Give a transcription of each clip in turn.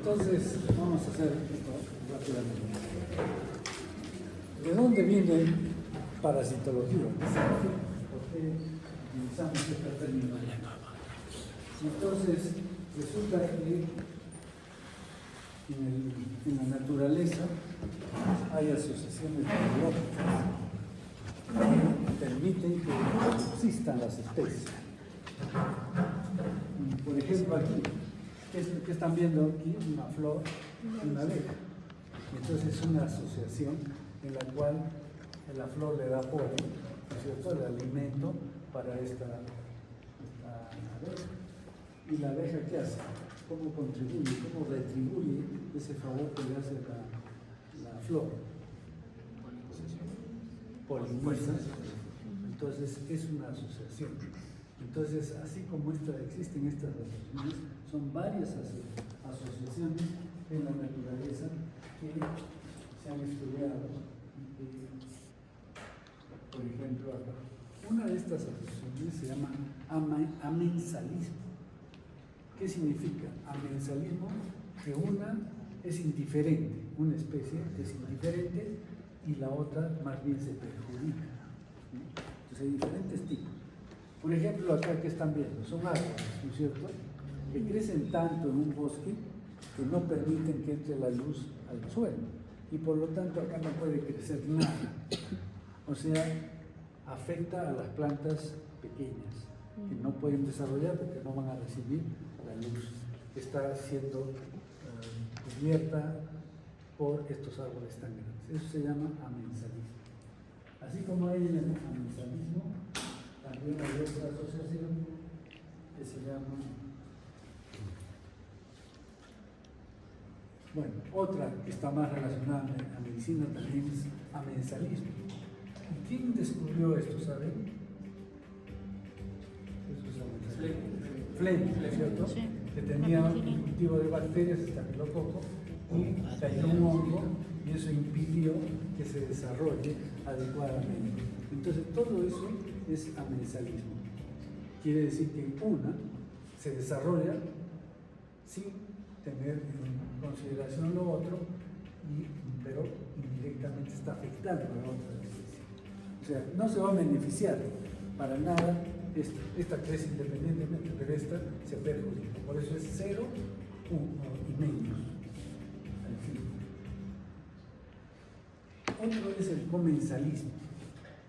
Entonces, vamos a hacer esto rápidamente. ¿De dónde viene parasitología? ¿Por qué utilizamos esta terminología? Entonces, resulta que en la naturaleza hay asociaciones biológicas que permiten que existan las especies. Por ejemplo, aquí, ¿qué están viendo aquí? Una flor y una abeja. Entonces es una asociación en la cual la flor le da polen, ¿no es cierto?, el alimento para esta abeja. ¿Y la abeja qué hace? ¿Cómo contribuye? ¿Cómo retribuye ese favor que le hace la flor? Poliniza. Entonces es una asociación. Entonces, así como existen estas asociaciones, son varias asociaciones en la naturaleza que se han estudiado. Por ejemplo, acá, una de estas asociaciones se llama amensalismo. ¿Qué significa? Amensalismo, que una es indiferente, una especie es indiferente y la otra más bien se perjudica, ¿no? Entonces hay diferentes tipos. Por ejemplo, acá que están viendo, son árboles, ¿no es cierto?, que crecen tanto en un bosque que no permiten que entre la luz al suelo y por lo tanto acá no puede crecer nada. O sea, afecta a las plantas pequeñas que no pueden desarrollar porque no van a recibir la luz que está siendo cubierta por estos árboles tan grandes. Eso se llama amensalismo. Así como hay en el amensalismo, también hay otra asociación que se llama, bueno, otra que está más relacionada a la medicina también es amensalismo. ¿Y quién descubrió esto, saben? Eso es amensalismo. Fleming, ¿cierto? Sí. Que tenía un cultivo de bacterias, estafilococo, y cayó un hongo, y eso impidió que se desarrolle adecuadamente. Entonces, todo eso es amensalismo. Quiere decir que una se desarrolla sin tener en consideración lo otro, pero indirectamente está afectando a la otra especie. O sea, no se va a beneficiar para nada esta crece independientemente, pero esta se perjudica. Por eso es 0, 1 y menos. Otro es el comensalismo.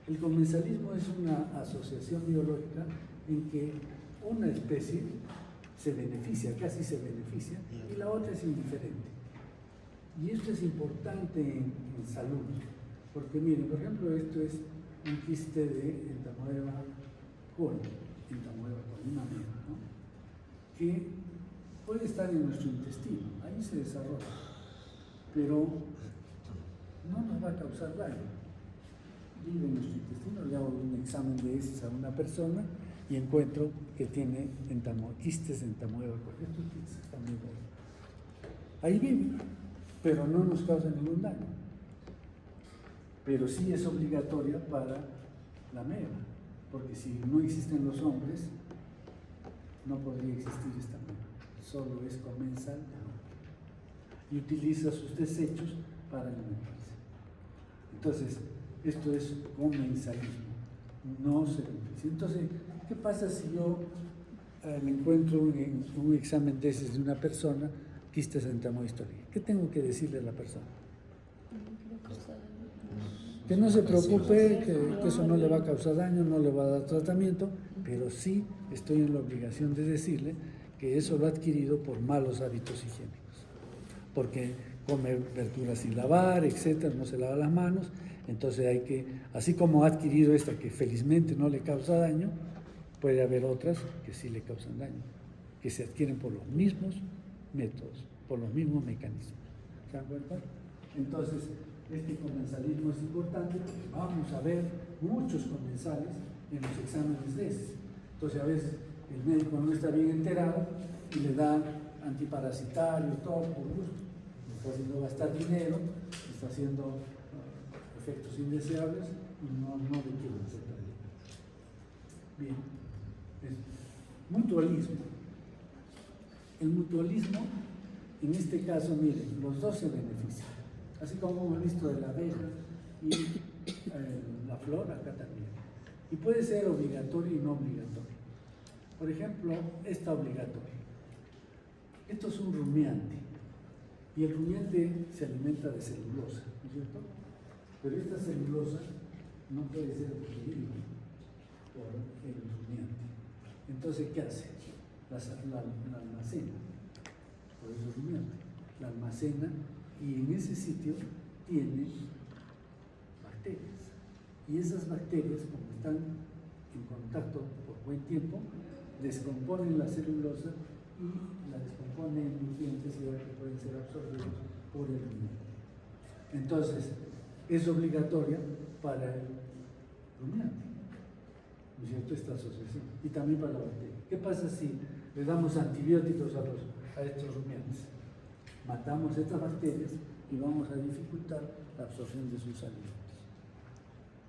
El comensalismo es una asociación biológica en que una especie se beneficia, casi se beneficia, y la otra es indiferente. Y esto es importante en salud, porque miren, por ejemplo, esto es un quiste de Entamoeba coli, una ameba, ¿no?, que puede estar en nuestro intestino, ahí se desarrolla, pero no nos va a causar daño. Vive en nuestro intestino, le hago un examen de heces a una persona y encuentro que tiene quistes de Entamoeba coli. Estos quistes están muy buenos. Ahí vive, pero no nos causa ningún daño. Pero sí es obligatoria para la ameba, porque si no existen los hombres, no podría existir esta ameba. Solo es comensal y utiliza sus desechos para alimentarse. Entonces, esto es comensalismo, no se beneficia. Entonces, ¿qué pasa si yo me encuentro en un examen de heces de una persona quistes de Entamoeba coli? ¿Qué tengo que decirle a la persona? Que no se preocupe, que eso no le va a causar daño, no le va a dar tratamiento, pero sí estoy en la obligación de decirle que eso lo ha adquirido por malos hábitos higiénicos, porque come verduras sin lavar, etcétera, no se lava las manos. Entonces hay que, así como ha adquirido esta que felizmente no le causa daño, puede haber otras que sí le causan daño, que se adquieren por los mismos métodos, por los mismos mecanismos. ¿Se dan cuenta? Entonces, este comensalismo es importante porque vamos a ver muchos comensales en los exámenes de heces. Entonces, a veces el médico no está bien enterado y le da antiparasitario, todo por gusto. Está haciendo gastar dinero, está haciendo efectos indeseables y no le quiero hacer daño. Bien, mutualismo. El mutualismo en este caso, miren, los dos se benefician. Así como hemos visto de la abeja y la flor, acá también. Y puede ser obligatorio y no obligatorio. Por ejemplo, esta obligatoria. Esto es un rumiante. Y el rumiante se alimenta de celulosa, ¿no es cierto? Pero esta celulosa no puede ser obtenida por el rumiante. Entonces, ¿qué hace? La almacena, por eso es rumiante. La almacena y en ese sitio tiene bacterias. Y esas bacterias, como están en contacto por buen tiempo, descomponen la celulosa y la descomponen en nutrientes y que pueden ser absorbidos por el rumiante. Entonces, es obligatoria para el rumiante, ¿no es cierto?, esta asociación, y también para la bacteria. ¿Qué pasa si le damos antibióticos a estos rumiantes? Matamos estas bacterias y vamos a dificultar la absorción de sus alimentos.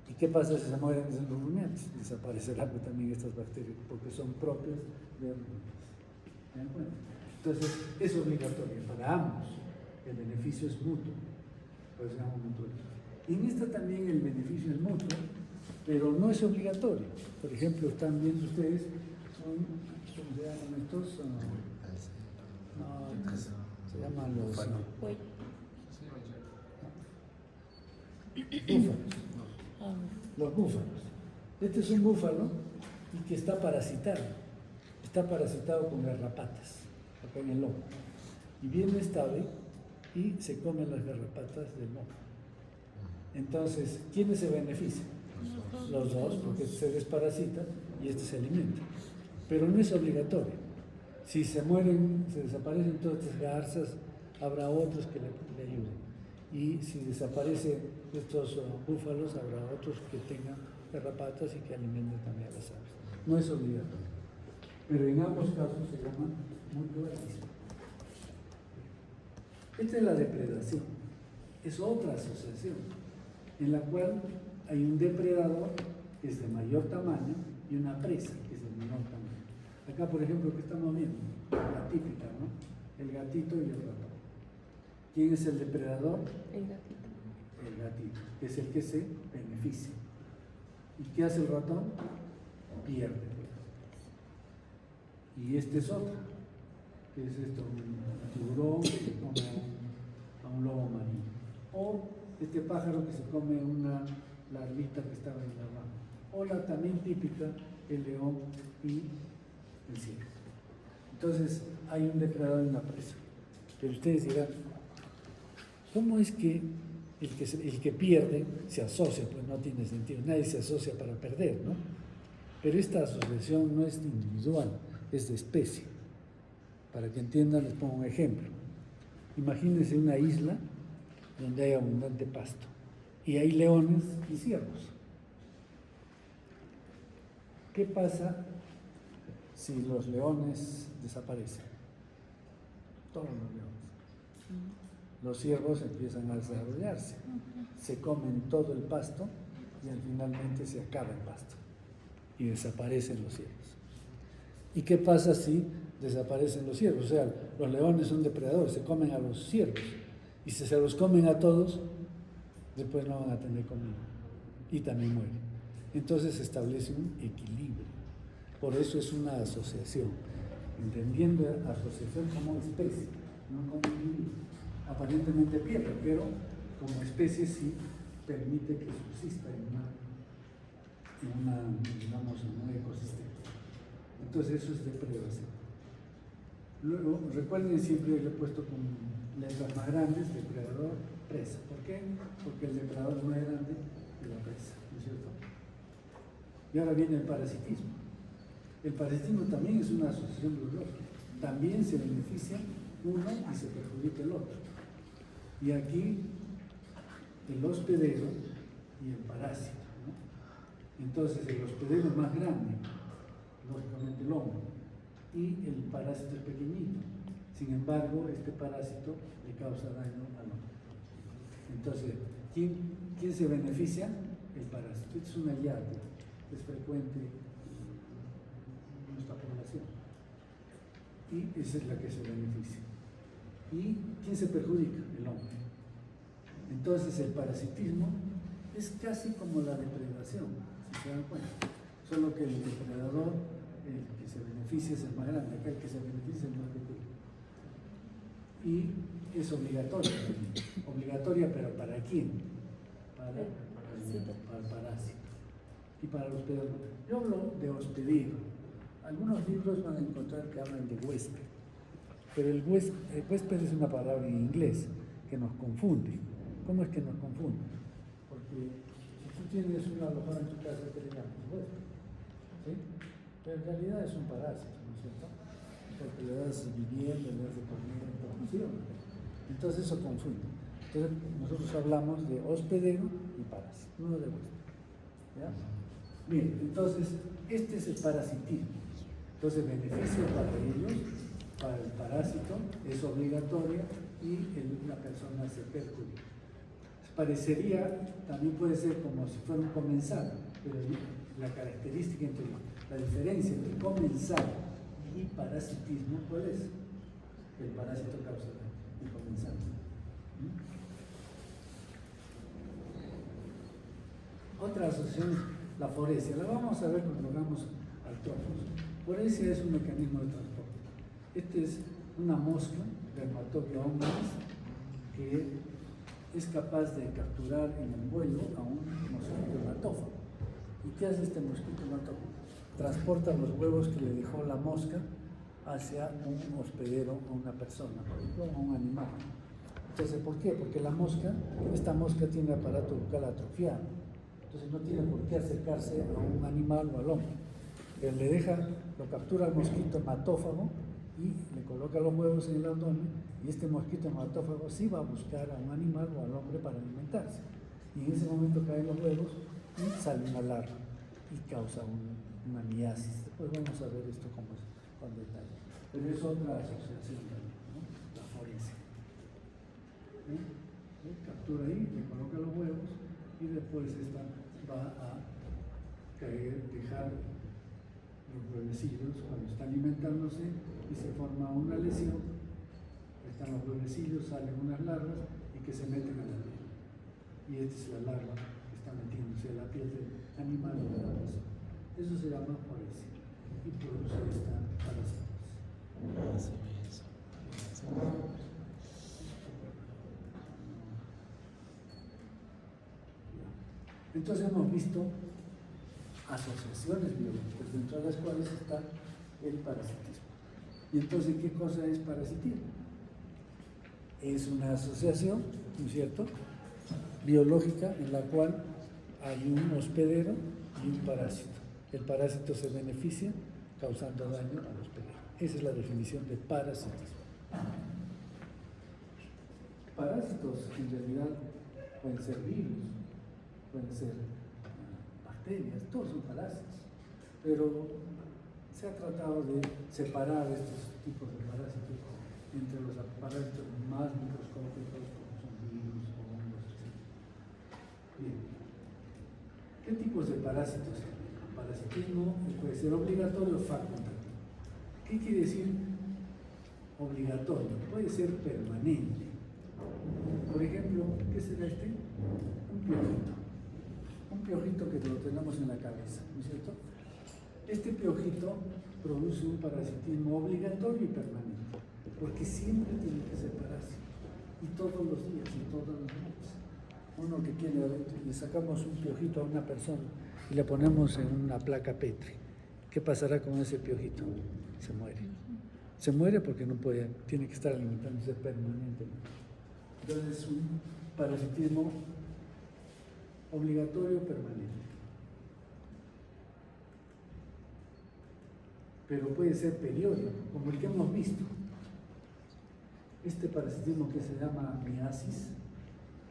¿Y qué pasa si se mueren los rumiantes? Desaparecerán también estas bacterias porque son propias de los rumiantes. ¿Se dan cuenta? Entonces, es obligatorio para ambos. El beneficio es mutuo. Pues llamo mutuo. Y en esta también el beneficio es mutuo, pero no es obligatorio. Por ejemplo, están viendo ustedes, ¿cómo se llaman estos? Se llaman los búfalos. Los búfalos. Este es un búfalo y que está parasitado. Está parasitado con garrapatas, acá en el lomo. Y viene esta ave y se comen las garrapatas del lomo. Entonces, ¿quiénes se benefician? Los dos, porque se desparasita y este se alimenta. Pero no es obligatorio. Si se mueren, se desaparecen todas estas garzas, habrá otros que le ayuden. Y si desaparecen estos búfalos, habrá otros que tengan garrapatas y que alimenten también a las aves. No es obligatorio. Pero en ambos casos se llama mutualismo. Esta es la depredación. Es otra asociación en la cual hay un depredador que es de mayor tamaño y una presa que es de menor tamaño. Acá, por ejemplo, ¿qué estamos viendo? La típica, ¿no? El gatito y el ratón. ¿Quién es el depredador? El gatito. El gatito, que es el que se beneficia. ¿Y qué hace el ratón? Pierde. Y este es otro, que es esto, un tiburón que se come a un lobo marino. O este pájaro que se come una larvita que estaba en la rama. O la también típica, el león y el ciervo. Entonces, hay un depredador en la presa. Pero ustedes dirán, ¿cómo es que el que pierde se asocia? Pues no tiene sentido. Nadie se asocia para perder, ¿no? Pero esta asociación no es individual, es de especie. Para que entiendan, les pongo un ejemplo. Imagínense una isla donde hay abundante pasto y hay leones y ciervos. ¿Qué pasa si los leones desaparecen? Todos los leones. Los ciervos empiezan a desarrollarse, se comen todo el pasto y finalmente se acaba el pasto y desaparecen los ciervos. ¿Y qué pasa si desaparecen los ciervos? O sea, los leones son depredadores, se comen a los ciervos. Y si se los comen a todos, después no van a tener comida y también mueren. Entonces se establece un equilibrio. Por eso es una asociación, entendiendo la asociación como especie, no como individuo. Aparentemente pierde, pero como especie sí permite que subsista en un ecosistema. Entonces eso es depredación. Luego, recuerden, siempre le he puesto con letras más grandes, depredador, presa. ¿Por qué? Porque el depredador es más grande que la presa, ¿no es cierto? Y ahora viene el parasitismo. El parasitismo también es una asociación biológica. También se beneficia uno y se perjudica el otro. Y aquí el hospedero y el parásito, ¿no? Entonces el hospedero es más grande, lógicamente el hombre, y el parásito es pequeñito. Sin embargo, este parásito le causa daño al hombre. Entonces, ¿quién se beneficia? El parásito. Esto es un hallazgo, es frecuente en nuestra población. Y esa es la que se beneficia. Y ¿Y quién se perjudica? El hombre. Entonces el parasitismo es casi como la depredación, si se dan cuenta. Solo que el depredador, el que se beneficia es el más grande, acá el que se beneficia es el más pequeño. Y es obligatoria. Obligatoria, pero ¿para quién? Para el parásito. Y para los hospedero. Yo hablo de hospedero. Algunos libros van a encontrar que hablan de huésped. Pero el huésped es una palabra en inglés que nos confunde. ¿Cómo es que nos confunde? Porque si tú tienes un alojado en tu casa, ¿qué le llamas? Huésped. ¿Sí? Pero en realidad es un parásito, ¿no es cierto? Porque le das vivienda, le das de comer, ¿sí? Entonces eso confunde. Entonces nosotros hablamos de hospedero y parásito, no de huésped. ¿Ya? Bien, entonces este es el parasitismo. Entonces beneficio para ellos, para el parásito, es obligatoria y la persona se perjudica. Parecería, también puede ser como si fuera un comensal, pero la característica entre la diferencia entre comensal y parasitismo, ¿cuál es? El parásito causa el comensal. Otra asociación, la foresia, la vamos a ver cuando hagamos artrópodos. Foresia es un mecanismo de transporte. Este es una mosca, Dermatopia omnis, que es capaz de capturar en el vuelo a un mosquito hematófago. ¿Y qué hace este mosquito hematófago? Transporta los huevos que le dejó la mosca hacia un hospedero, a una persona, por ejemplo, a un animal. Entonces, ¿por qué? Porque esta mosca tiene aparato bucal atrofiado. Entonces no tiene por qué acercarse a un animal o al hombre. Pero lo captura al mosquito hematófago y le coloca los huevos en el abdomen, y este mosquito hematófago sí va a buscar a un animal o al hombre para alimentarse. Y en ese momento caen los huevos y sale una larva y causa una miasis. Después vamos a ver esto con detalle. Pero es otra asociación también, ¿no? La foresia. Captura ahí, le coloca los huevos y después esta va a dejar los huevecillos cuando está alimentándose y se forma una lesión. Están los huevecillos, salen unas larvas y que se meten a la piel. Y esta es la larva que está metiéndose a la piel del animal o de la persona. Eso se llama foresia y produce esta parasitosis. Entonces hemos visto asociaciones biológicas, dentro de las cuales está el parasitismo. Y entonces, ¿qué cosa es parasitismo? Es una asociación, ¿no es cierto?, biológica en la cual hay un hospedero y un parásito. El parásito se beneficia causando daño al hospedero. Esa es la definición de parasitismo. Parásitos en realidad pueden ser virus, pueden ser bacterias, todos son parásitos, pero se ha tratado de separar estos tipos de parásitos entre los parásitos más microscópicos, como son virus o hongos, etc. Bien, ¿qué tipos de parásitos hay? El parasitismo puede ser obligatorio o facultativo. ¿Qué quiere decir obligatorio? Puede ser permanente. Por ejemplo, ¿qué será este? Un piojito. Un piojito que lo tenemos en la cabeza, ¿no es cierto? Este piojito produce un parasitismo obligatorio y permanente, porque siempre tiene que ser parásito, y todos los días, y todas las noches. Uno que quiere, le sacamos un piojito a una persona y le ponemos en una placa Petri. ¿Qué pasará con ese piojito? Se muere. Se muere porque no puede, tiene que estar alimentándose permanentemente. Entonces es un parasitismo obligatorio permanente. Pero puede ser periódico, como el que hemos visto. Este parasitismo que se llama miasis,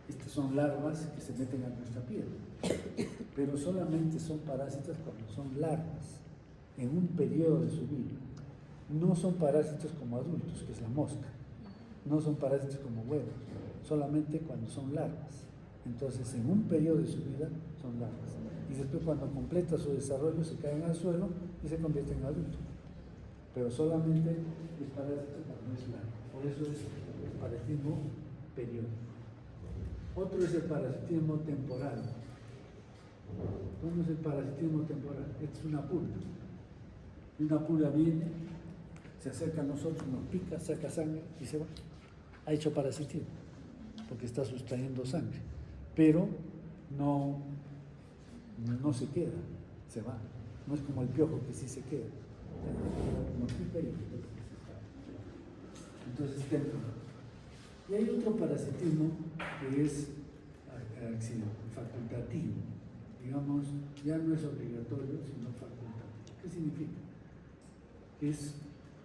estas son larvas que se meten a nuestra piel, pero solamente son parásitos cuando son larvas, en un periodo de su vida. No son parásitos como adultos, que es la mosca. No son parásitos como huevos, solamente cuando son larvas. Entonces, en un periodo de su vida son larvas. Y después, cuando completa su desarrollo, se caen al suelo y se convierten en adultos. Pero solamente es parásito cuando es larva. Por eso es parasitismo periódico. Otro es el parasitismo temporal. ¿Cómo es el parasitismo temporal? Esta es una pulga. Y una pulga viene, se acerca a nosotros, nos pica, saca sangre y se va. Ha hecho parasitismo, porque está sustrayendo sangre. Pero no se queda, se va. No es como el piojo que sí se queda. Nos pica y entonces temporal. Y hay otro parasitismo que es facultativo. Digamos, ya no es obligatorio, sino facultativo. ¿Qué significa?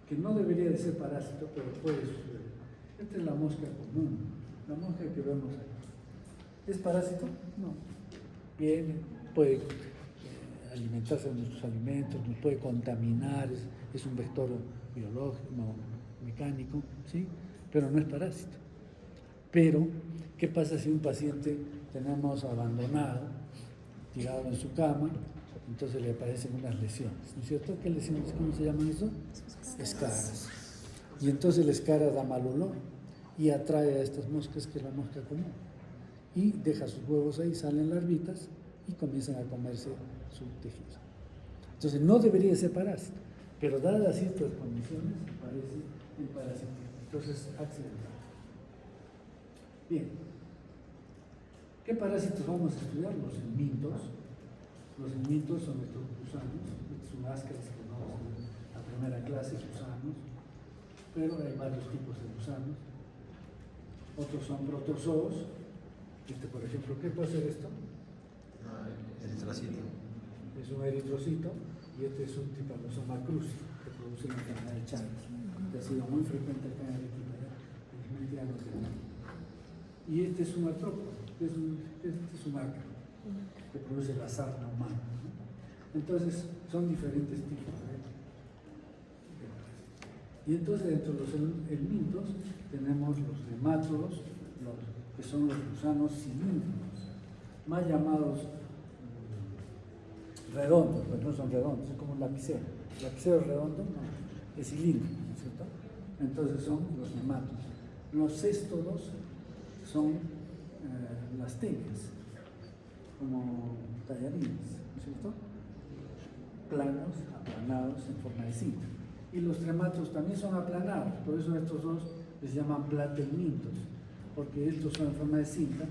Que no debería de ser parásito, pero puede suceder. Esta es la mosca común, la mosca que vemos ahí. ¿Es parásito? No. Viene, puede alimentarse de nuestros alimentos, nos puede contaminar, es un vector biológico, mecánico, ¿sí? Pero no es parásito. Pero, ¿qué pasa si un paciente tenemos abandonado, tirado en su cama, entonces le aparecen unas lesiones, ¿no es cierto? ¿Qué lesiones? ¿Cómo se llaman eso? Escaras. Y entonces la escara da mal olor y atrae a estas moscas, que es la mosca común. Y deja sus huevos ahí, salen larvitas y comienzan a comerse su tejido. Entonces no debería ser parásito, pero dadas ciertas condiciones aparece el parasitismo. Entonces, accidental. Bien. ¿Qué parásitos vamos a estudiar? Los helmintos. Los helmintos son estos gusanos. Estos son áscaras que vamos a ver en la primera clase, gusanos. Pero hay varios tipos de gusanos. Otros son protozoos. Por ejemplo, ¿qué puede ser esto? Eritrocito. Es un eritrocito y este es un Trypanosoma cruzi que produce la enfermedad de Chagas, que ha sido muy frecuente acá en Arequipa, felizmente ya no tenemos. Y este es un artrópodo, este es un ácaro que produce la sarna humana, ¿no? Entonces son diferentes tipos de y entonces dentro de los helmintos tenemos los nematodos, que son los gusanos cilíndricos, más llamados redondos, pues no son redondos, es como un lapicero. El lapicero redondo no, es cilíndrico, ¿no es cierto? Entonces son los nematodos. Los céstodos son las tenias, como tallarines, ¿no es cierto? Planos, aplanados en forma de cinta. Y los trematos también son aplanados, por eso estos dos les llaman platelmintos, porque estos son en forma de cinta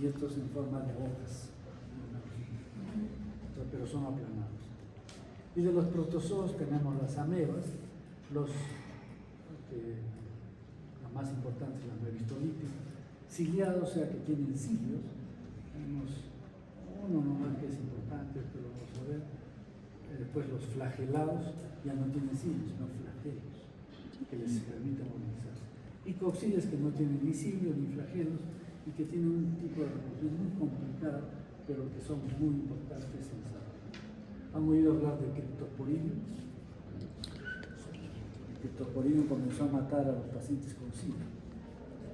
y estos en forma de hojas, pero son aplanados. Y de los protozoos tenemos las amebas, la más importante es la amebistolítica, ciliados, o sea que tienen cilios. Tenemos uno nomás que es importante, pero vamos a ver. Después los flagelados ya no tienen cilios, sino flagelos, que les permiten movilizarse. Y coccides que no tienen ni cilios ni flagelos y que tienen un tipo de reproducción muy complicada, pero que son muy importantes en salud. ¿Han oído hablar de criptosporidium? El criptosporidium comenzó a matar a los pacientes con SIDA.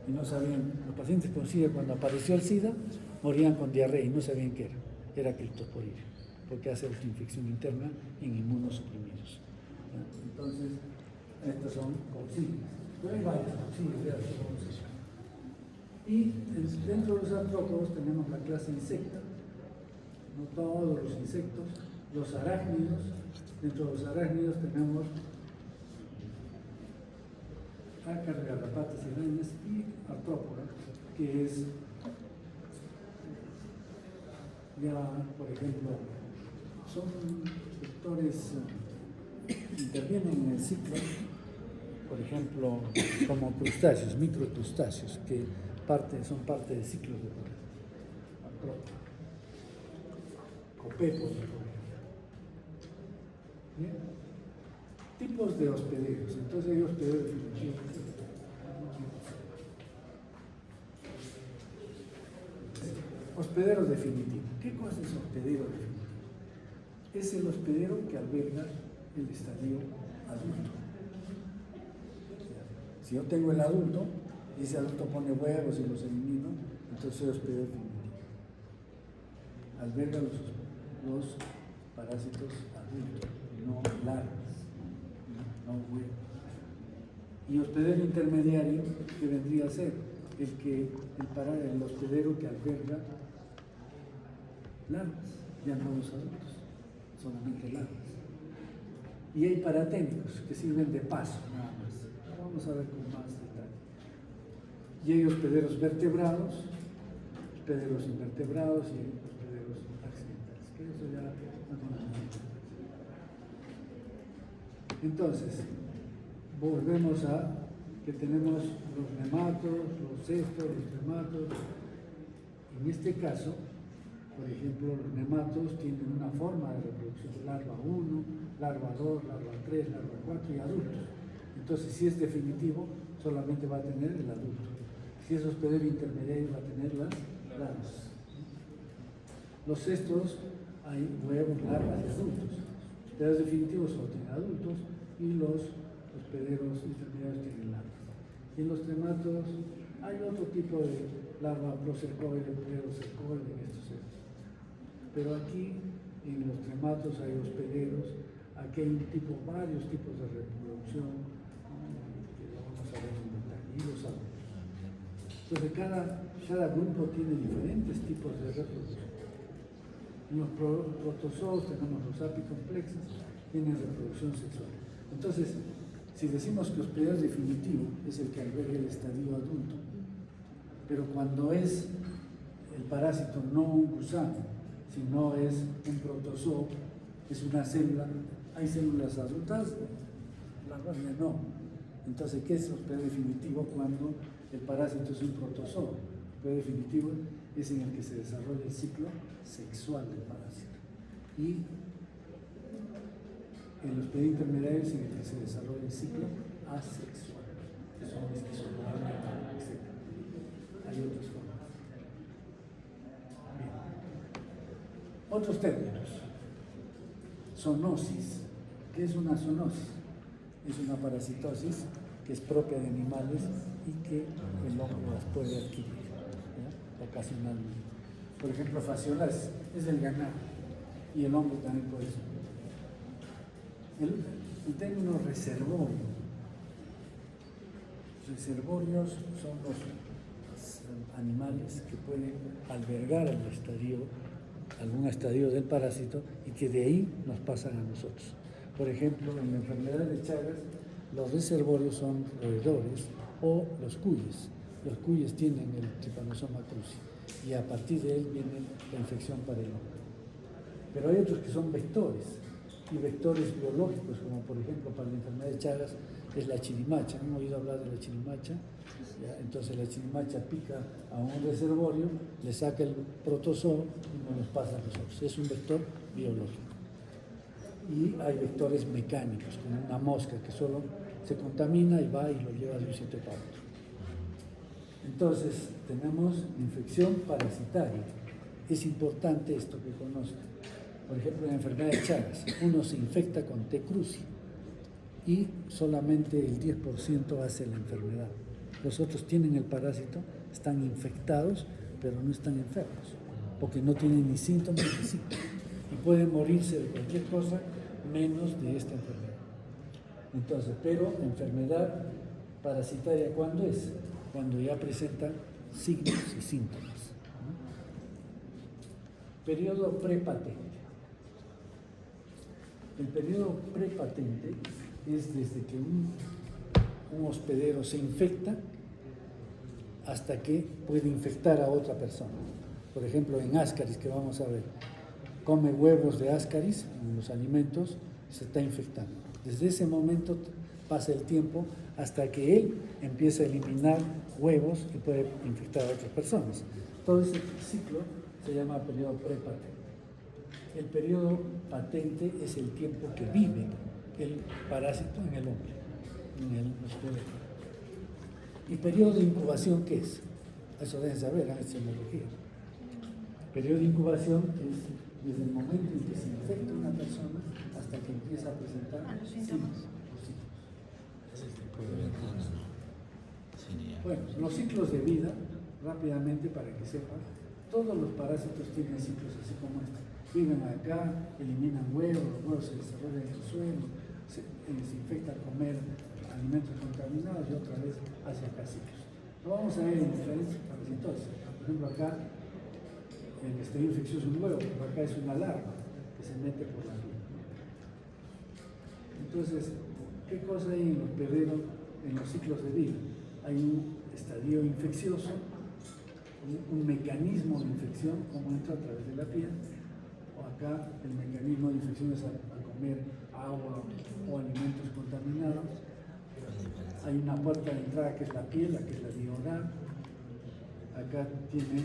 Y no sabían, los pacientes con SIDA, cuando apareció el SIDA, morían con diarrea y no sabían qué era. Era criptosporidium, porque hace infección interna en inmunosuprimidos. Entonces, estos son coccidios. Pero hay varios coccidios, ya los vamos a ver. Y dentro de los artrópodos tenemos la clase insecta, no todos los insectos, los arácnidos. Dentro de los arácnidos tenemos ácaros, garrapatas y arañas y artrópodas, que es ya, por ejemplo, son vectores intervienen en el ciclo, por ejemplo, como crustáceos, microcrustáceos, que son parte de ciclos de artrópodos. Copépos, por ejemplo. ¿Bien? Tipos de hospederos. Entonces hay hospederos definitivos. Hospedero definitivo. ¿Qué cosa es hospedero definitivo? Es el hospedero que alberga el estadio adulto. Si yo tengo el adulto, y ese adulto pone huevos y los elimino, entonces soy hospedero definitivo. Alberga los parásitos adultos, no larvas, no huevos. Y hospedero intermediario, que vendría a ser el hospedero que alberga larvas, ya no los adultos, solamente larvas. Y hay paraténicos que sirven de paso, nada más. Vamos a ver con más detalle. Y hay hospederos vertebrados, hospederos invertebrados y hospederos accidentales, que eso ya no conocemos. Entonces, volvemos a que tenemos los nematos, los cestos, los nematos. En este caso, por ejemplo, los nematos tienen una forma de reproducción, larva 1, larva 2, larva 3, larva 4 y adultos. Entonces, si es definitivo, solamente va a tener el adulto. Si es hospedero intermediario, va a tener las larvas. Los cestos, hay huevos, larvas y adultos. Hospederos definitivos solo tienen adultos y los hospederos intermediarios tienen larvas. Y en los nematos hay otro tipo de larva procercoide, plerocercoide en estos cestos. Pero aquí, en los nematos hay hospederos, aquí hay varios tipos de reproducción, que lo vamos a ver en detalle, y los adultos. Entonces, cada grupo tiene diferentes tipos de reproducción. En los protozoos tenemos los apicomplexos, tienen reproducción sexual. Entonces, si decimos que hospedero definitivo es el que alberga el estadio adulto, pero cuando es el parásito no un gusano, sino es un protozoo, es una célula, hay células adultas, larvas no. Entonces, ¿qué es hospedero definitivo cuando el parásito es un protozoo? Hospedero definitivo es en el que se desarrolla el ciclo sexual del parásito. Y el hospedero intermediario es en el que se desarrolla el ciclo asexual, que son esquizoidales, etc. Hay otras formas. Bien. Otros términos. Zoonosis. ¿Qué es una zoonosis? Es una parasitosis que es propia de animales y que el hombre las puede adquirir, ¿ya? Ocasionalmente. Por ejemplo, fasciolasis es del ganado y el hombre también puede ser. El término reservorio. Reservorios son los animales que pueden albergar algún estadio del parásito y que de ahí nos pasan a nosotros. Por ejemplo, en la enfermedad de Chagas, los reservorios son roedores o los cuyes. Los cuyes tienen el Trypanosoma cruzi y a partir de él viene la infección para el hombre. Pero hay otros que son vectores, y vectores biológicos, como por ejemplo para la enfermedad de Chagas es la chirimacha. ¿Han oído hablar de la chirimacha? ¿Ya? Entonces la chirimacha pica a un reservorio, le saca el protozoo y nos pasa a nosotros. Es un vector biológico. Y hay vectores mecánicos, como una mosca que solo se contamina y va y lo lleva de un sitio para otro. Entonces tenemos infección parasitaria. Es importante esto que conozcan. Por ejemplo, en la enfermedad de Chagas, uno se infecta con T. cruzi y solamente el 10% hace la enfermedad. Los otros tienen el parásito, están infectados, pero no están enfermos, porque no tienen ni síntomas ni signos. Y pueden morirse de cualquier cosa menos de esta enfermedad. Entonces, pero enfermedad parasitaria, ¿cuándo es? Cuando ya presentan signos y síntomas. Periodo prepatente. El periodo prepatente es desde que un hospedero se infecta hasta que puede infectar a otra persona. Por ejemplo, en Ascaris, que vamos a ver, come huevos de Ascaris en los alimentos, se está infectando. Desde ese momento pasa el tiempo hasta que él empieza a eliminar huevos y puede infectar a otras personas. Todo ese ciclo se llama periodo prepatente. El periodo patente es el tiempo que vive el parásito en el hombre, en el hospedero. ¿Y periodo de incubación qué es? Eso deben saber en epidemiología. Periodo de incubación es desde el momento en que se infecta una persona hasta que empieza a presentar síntomas. Bueno, los ciclos de vida, rápidamente para que sepan, todos los parásitos tienen ciclos así como este. Viven acá, eliminan huevos, los huevos se desarrollan en el suelo, se infecta al comer alimentos contaminados y otra vez hacia casitos. Lo vamos a ver en diferentes parasitosis. Por ejemplo, acá el estadio infeccioso en huevo, pero acá es una larva que se mete por la piel. Entonces, ¿qué cosa hay en los bebederos, en los ciclos de vida? Hay un estadio infeccioso, un mecanismo de infección, como entra a través de la piel, o acá el mecanismo de infección es al comer agua o alimentos contaminados. Hay una puerta de entrada que es la piel, la que es la vía oral. Acá tiene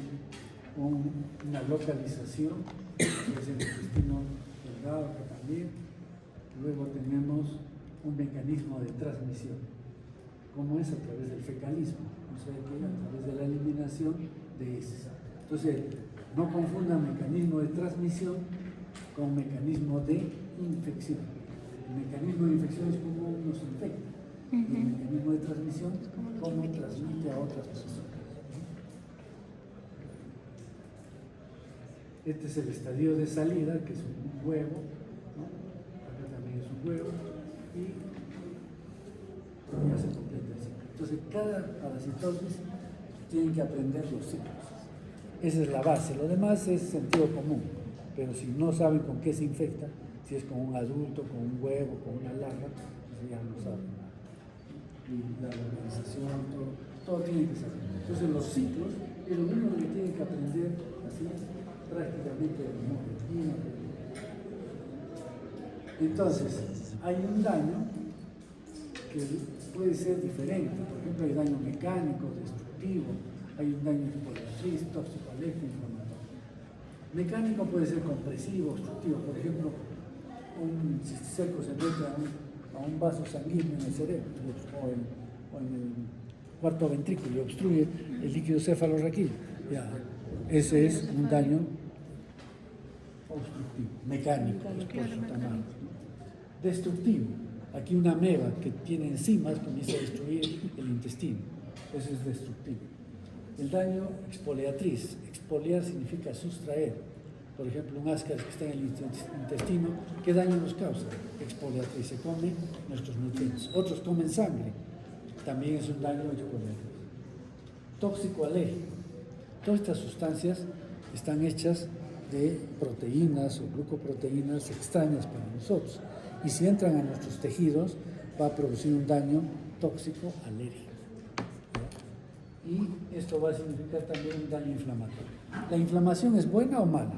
una localización, que es el intestino delgado, acá también. Luego tenemos un mecanismo de transmisión, como es a través del fecalismo, o sea que a través de la eliminación de heces. Entonces, no confundan mecanismo de transmisión con mecanismo de infección. El mecanismo de infección es como uno se infecta, y el mecanismo de transmisión cómo transmite a otras personas. Este es el estadio de salida, que es un huevo, ¿no? Acá también es un huevo, y ya se completa el ciclo. Entonces, cada parasitosis tienen que aprender los ciclos. Esa es la base. Lo demás es sentido común, pero si no saben con qué se infecta, si es con un adulto, con un huevo, con una larva, pues ya no saben nada. Y la organización, todo tiene que saber. Entonces, los ciclos es lo único que tienen que aprender así prácticamente de memoria. Entonces, hay un daño que puede ser diferente. Por ejemplo, hay daño mecánico, destructivo, hay un daño expoliosis, tóxico, alérgico, inflamatorio. Mecánico puede ser compresivo, obstructivo. Por ejemplo, un cisticerco se mete a un vaso sanguíneo en el cerebro o en el cuarto ventrículo y obstruye el líquido cefalorraquídeo. Ya, ese es un daño obstructivo, mecánico, destructivo. Aquí una ameba que tiene enzimas comienza a destruir el intestino. Eso es destructivo. El daño expoliatriz. Expoliar significa sustraer. Por ejemplo, un ascaris que está en el intestino, ¿qué daño nos causa? Expoliatriz. Se come nuestros nutrientes. Otros comen sangre. También es un daño expoliatriz. Tóxico alérgico. Todas estas sustancias están hechas de proteínas o glucoproteínas extrañas para nosotros. Y si entran a nuestros tejidos, va a producir un daño tóxico alérgico. Y esto va a significar también un daño inflamatorio. ¿La inflamación es buena o mala?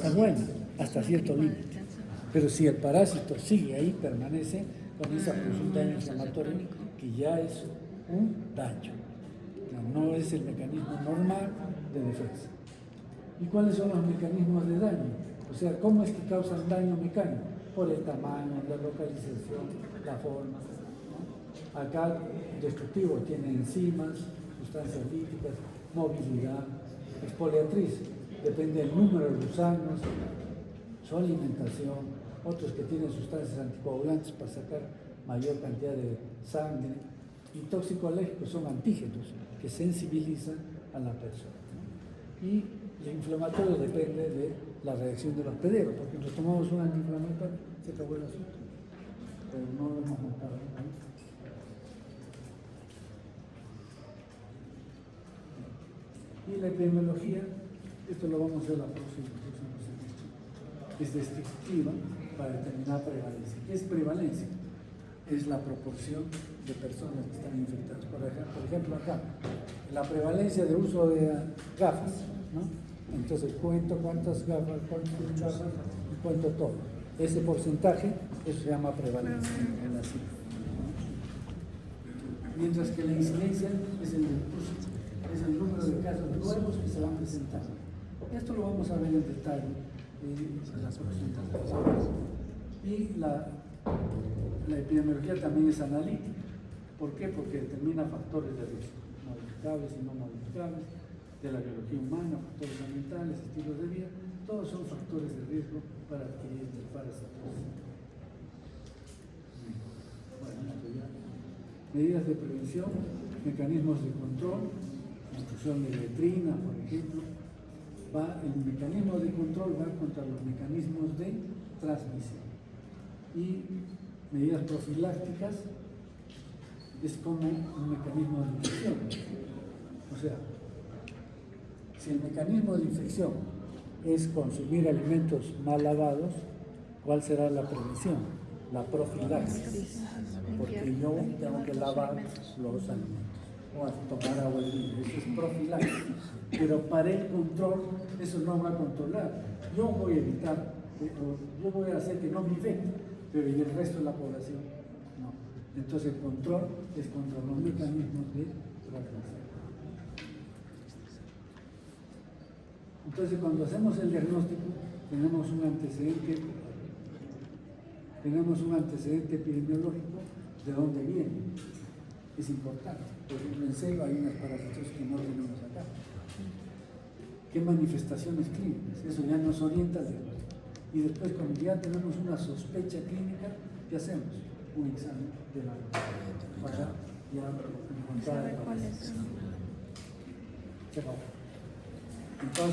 Es buena, hasta cierto límite. Pero si el parásito sigue ahí, permanece, comienza a producir un daño inflamatorio que ya es un daño. No es el mecanismo normal de defensa. ¿Y cuáles son los mecanismos de daño? O sea, ¿cómo es que causan daño mecánico? Por el tamaño, la localización, la forma, ¿no? Acá, destructivo, tiene enzimas, sustancias líticas, movilidad. Expoliatriz, depende del número de gusanos, su alimentación. Otros que tienen sustancias anticoagulantes para sacar mayor cantidad de sangre. Y tóxico alérgicos son antígenos que sensibilizan a la persona, ¿no? Y el inflamatorio depende de la reacción de los pederos, porque nos tomamos un antiinflamatorio, se acabó el asunto, pero no lo hemos notado, ¿no? Y la epidemiología, esto lo vamos a ver la próxima semestre, es descriptiva para determinar prevalencia. ¿Qué es prevalencia? Es la proporción de personas que están infectadas. Por ejemplo, acá, la prevalencia de uso de gafas, ¿no? Entonces cuento cuántas gafas, y cuento todo. Ese porcentaje, eso se llama prevalencia en la cifra. Mientras que la incidencia es el número de casos nuevos que se van presentando. Esto lo vamos a ver en detalle en las próximas horas. Y la epidemiología también es analítica. ¿Por qué? Porque determina factores de riesgo, modificables y no modificables, de la biología humana, factores ambientales, estilos de vida, todos son factores de riesgo para adquirir el parasitosis. Bueno, ya. Medidas de prevención, mecanismos de control, instrucción de letrina, por ejemplo. El mecanismo de control va contra los mecanismos de transmisión. Y medidas profilácticas, es como un mecanismo de infección. O sea, si el mecanismo de infección es consumir alimentos mal lavados, ¿cuál será la prevención? La profilaxis. Porque yo tengo que lavar los alimentos o a tomar agua libre. Eso es profilaxis. Pero para el control, eso no va a controlar. Yo voy a evitar, yo voy a hacer que no me infecte, pero ¿y el resto de la población? No. Entonces el control es contra los mecanismos de transmisión. Entonces cuando hacemos el diagnóstico, tenemos un antecedente epidemiológico de dónde viene. Es importante. Por ejemplo, en selva hay unas parásitos que no tenemos acá. ¿Qué manifestaciones clínicas? Eso ya nos orienta al diagnóstico. Y después, cuando ya tenemos una sospecha clínica, ¿qué hacemos? Un examen de la para ya encontrar el parásito. Entonces,